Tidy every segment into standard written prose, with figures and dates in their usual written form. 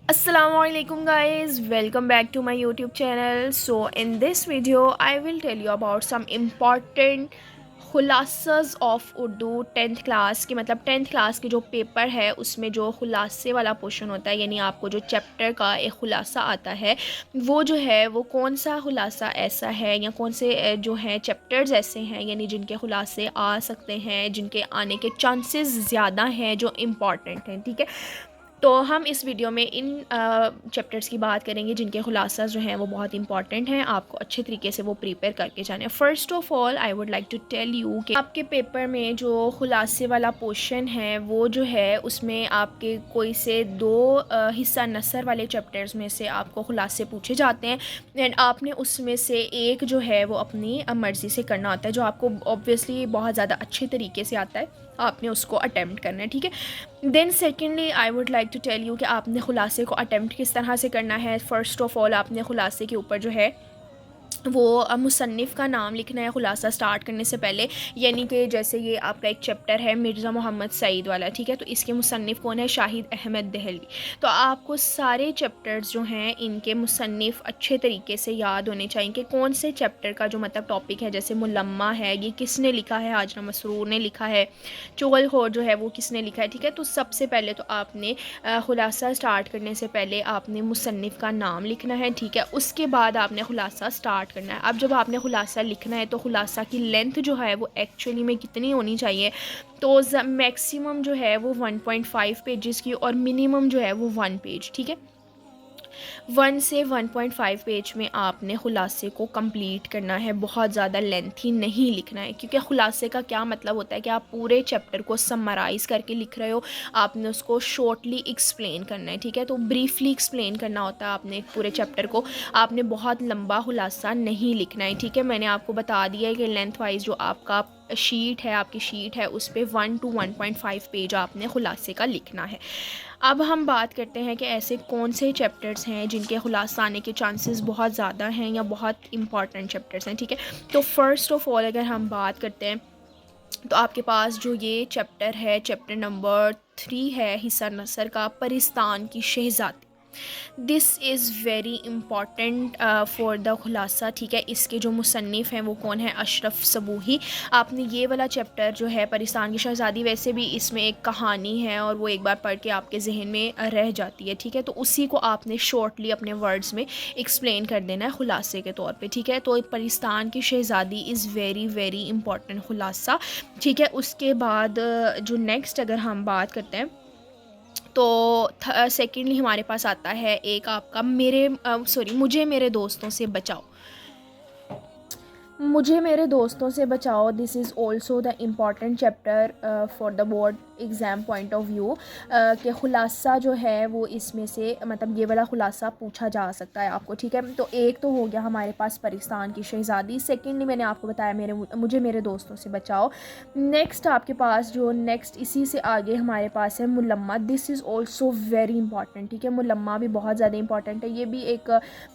Assalamualaikum guys, welcome back to my YouTube channel. So in this video I will tell you about some important खुलासas of Urdu 10th class के, मतलब 10th class के जो paper है उसमें जो खुलासे वाला पोर्शन होता है, यानी आपको जो चैप्टर का एक खुलासा आता है वो जो है वो कौन सा खुलासा ऐसा है या कौन से जो हैं चैप्टर्स ऐसे हैं यानी जिनके खुलासे आ सकते हैं, जिनके आने के चांसेस ज़्यादा हैं, जो इम्पॉर्टेंट हैं। ठीक है, तो हम इस वीडियो में इन चैप्टर्स की बात करेंगे जिनके खुलासा जो हैं वो बहुत इंपॉर्टेंट हैं, आपको अच्छे तरीके से वो प्रिपेयर करके जाने। First of all I would like to tell you कि आपके पेपर में जो खुलासे वाला पोर्शन है वो जो है उसमें आपके कोई से दो हिस्सा नसर वाले चैप्टर्स में से आपको खुलासे पूछे जाते हैं एंड आपने उसमें से एक जो है वो अपनी मर्ज़ी से करना होता है, जो आपको ऑब्वियसली बहुत ज़्यादा अच्छे तरीके से आता है, आपने उसको अटैम्प्ट करना है। ठीक है, then secondly I would like to tell you कि आपने खुलासे को अटैम्प्ट किस तरह से करना है। फ़र्स्ट ऑफ़ ऑल आपने खुलासे के ऊपर जो है वो मुसन्निफ़ का नाम लिखना है खुलासा स्टार्ट करने से पहले, यानी कि जैसे ये आपका एक चैप्टर है मिर्ज़ा मोहम्मद सईद वाला, ठीक है, तो इसके मुसन्निफ़ कौन है? शाहिद अहमद दहलवी। तो आपको सारे चैप्टर्स जो हैं इनके मुसन्निफ़ अच्छे तरीके से याद होने चाहिए कि कौन से चैप्टर का जो मतलब टॉपिक है। जैसे मुलम्मा है, ये किसने लिखा है? हाजरा मसरूर ने लिखा है। चुगलखोर जो है वो किसने लिखा है? ठीक है, तो सबसे पहले तो आपने खुलासा स्टार्ट करने से पहले आपने मुसन्निफ़ का नाम लिखना है। ठीक है, उसके बाद आपने खुलासा स्टार्ट करना है। अब जब आपने खुलासा लिखना है तो खुलासा की लेंथ जो है वो एक्चुअली में कितनी होनी चाहिए? तो मैक्सिमम जो है वो 1.5 पेजेस की और मिनिमम जो है वो 1 पेज। ठीक है, 1 से 1.5 पेज में आपने खुलासे को कंप्लीट करना है, बहुत ज़्यादा लेंथी नहीं लिखना है, क्योंकि खुलासे का क्या मतलब होता है कि आप पूरे चैप्टर को समराइज़ करके लिख रहे हो, आपने उसको शॉर्टली एक्सप्लेन करना है। ठीक है, तो ब्रीफली एक्सप्लेन करना होता है आपने पूरे चैप्टर को, आपने बहुत लंबा खुलासा नहीं लिखना है। ठीक है, मैंने आपको बता दिया है कि लेंथ वाइज जो आपका शीट है, आपकी शीट है, उस पर 1 to 1.5 पेज आपने खुलासे का लिखना है। अब हम बात करते हैं कि ऐसे कौन से चैप्टर्स हैं जिनके खुलासा आने के चांसेस बहुत ज़्यादा हैं या बहुत इंपॉर्टेंट चैप्टर्स हैं। ठीक है, तो फ़र्स्ट ऑफ़ ऑल अगर हम बात करते हैं तो आपके पास जो ये चैप्टर है, चैप्टर नंबर 3 है हिस्सा नसर का, परिस्तान की शहज़ादी। This is very important for the खुलासा। ठीक है, इसके जो मुसन्निफ़ हैं वो कौन है? अशरफ सबूही। आपने ये वाला चैप्टर जो है परिस्तान की शहज़ादी, वैसे भी इसमें एक कहानी है और वो एक बार पढ़ के आपके जहन में रह जाती है। ठीक है, तो उसी को आपने शॉर्टली अपने वर्ड्स में एक्सप्लेन कर देना है खुलासे के तौर पे। ठीक है, तो परिस्तान की शहज़ादी इज़ वेरी वेरी इंपॉर्टेंट खुलासा। ठीक है, उसके बाद जो नेक्स्ट अगर हम बात करते हैं तो सेकेंडली हमारे पास आता है एक आपका मुझे मेरे दोस्तों से बचाओ। मुझे मेरे दोस्तों से बचाओ, this is also the important chapter for the board exam point of view कि ख़ुलासा जो है वो इसमें से मतलब ये वाला ख़ुलासा पूछा जा सकता है आपको। ठीक है, तो एक तो हो गया हमारे पास परिस्तान की शहज़ादी, सेकेंडली मैंने आपको बताया मुझे मेरे दोस्तों से बचाओ। नेक्स्ट आपके पास जो नेक्स्ट इसी से आगे हमारे पास है मुलम्मा, this is also very important. ठीक है, मुलम्मा भी बहुत ज़्यादा इंपॉर्टेंट है, ये भी एक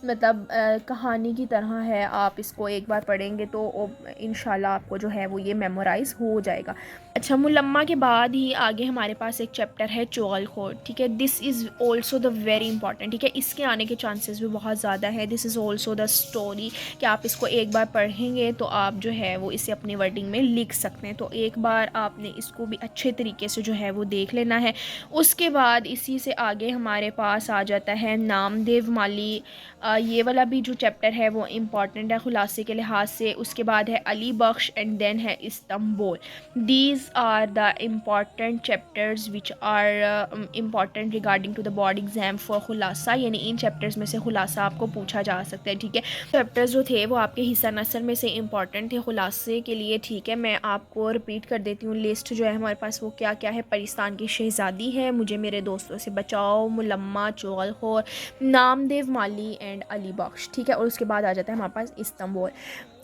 मतलब कहानी की तरह है, आप इसको एक बार पढ़ेंगे तो इंशाल्लाह आपको जो है वो ये मेमोराइज़ हो जाएगा। अच्छा, मुलम्मा के बाद ही आगे हमारे पास एक चैप्टर है चुगलखोर। ठीक है, this is also the very important. ठीक है, इसके आने के चांसेस भी बहुत ज़्यादा है। This is also the story कि आप इसको एक बार पढ़ेंगे तो आप जो है वो इसे अपनी वर्डिंग में लिख सकते हैं, तो एक बार आपने इसको भी अच्छे तरीके से जो है वो देख लेना है। उसके बाद इसी से आगे हमारे पास आ जाता है नामदेव माली, ये वाला भी जो चैप्टर है वो इम्पॉर्टेंट है खुलासे के लिहाज से। उसके बाद है अली बख्श एंड देन है Istanbul. These are the important chapters which are important regarding to the board exam for खुलासा, यानी इन चैप्टर्स में से खुलासा आपको पूछा जा सकता है। ठीक है, चैप्टर्स जो थे वो आपके हिस्सा नसर में से इम्पॉर्टेंट थे खुलासे के लिए। ठीक है, मैं आपको रिपीट कर देती हूँ लिस्ट जो है हमारे पास वो क्या क्या है। परिस्तान की शहज़ादी है, मुझे मेरे दोस्तों से बचाओ, मुलम्मा, चुगलखोर, नामदेव माली एंड अली बख्श। ठीक है, और उसके बाद आ जाता है हमारे पास इस्तांबुल।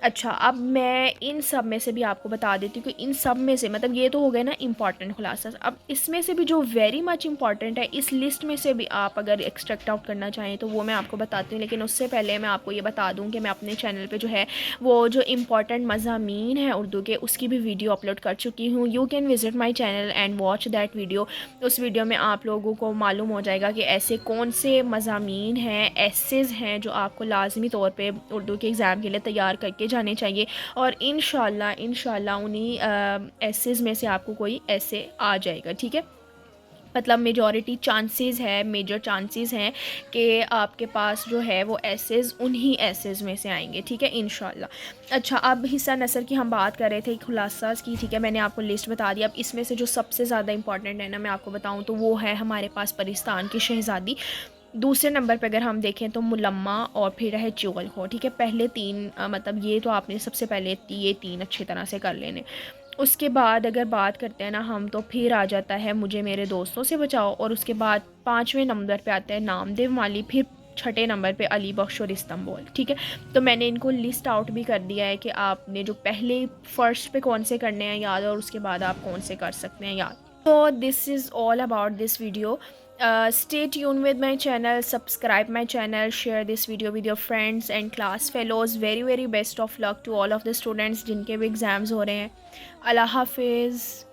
अच्छा, अब मैं इन सब में से भी आपको बता देती हूँ कि इन सब में से मतलब ये तो हो गए ना इम्पॉर्टेंट खुलासा। अब इसमें से भी जो वेरी मच इम्पॉर्टेंट है, इस लिस्ट में से भी आप अगर एक्सट्रैक्ट आउट करना चाहें तो वो मैं आपको बताती हूँ। लेकिन उससे पहले मैं आपको ये बता दूँ कि मैं अपने चैनल पे जो है वो जो इम्पॉर्टेंट मज़ामीन है उर्दू के, उसकी भी वीडियो अपलोड कर चुकी हूँ। You can visit my channel and watch that video. उस वीडियो में आप लोगों को मालूम हो जाएगा कि ऐसे कौन से मज़ामीन हैं, एसेज़ हैं जो आपको लाजमी तौर पर उर्दू के एग्ज़ाम के लिए तैयार करके जाने चाहिए। और इंशाल्लाह उन्हीं एसेस में से आपको कोई ऐसे आ जाएगा, ठीक है। मतलब मेजर चांसेस हैं कि आपके पास जो है वो एसेस उन्हीं एसेस में से आएंगे, ठीक है, इंशाल्लाह। अच्छा, अब हिस्सा नसर की हम बात कर रहे थे, खुलासा की, ठीक है, मैंने आपको लिस्ट बता दी। अब इसमें से जो सबसे ज़्यादा इंपॉर्टेंट है ना, मैं आपको बताऊँ तो वो है हमारे पास परिस्तान की शहज़ादी। दूसरे नंबर पे अगर हम देखें तो मुलम्मा और फिर है चुगलखोर, ठीक है। पहले तीन मतलब ये तो आपने सबसे पहले ये तीन अच्छी तरह से कर लेने। उसके बाद अगर बात करते हैं ना हम, तो फिर आ जाता है मुझे मेरे दोस्तों से बचाओ, और उसके बाद पाँचवें नंबर पे आता है नामदेव माली, फिर छठे नंबर पे अली बख्श और इस्तांबुल, ठीक है। तो मैंने इनको लिस्ट आउट भी कर दिया है कि आपने जो पहले फर्स्ट पे कौन से करने हैं याद, और उसके बाद आप कौन से कर सकते हैं याद। So this is all about this video. Stay tuned with my channel, subscribe my channel, share this video with your friends and class fellows. Very best of luck to all of the students जिनके भी exams हो रहे हैं। अल्लाह हाफिज़।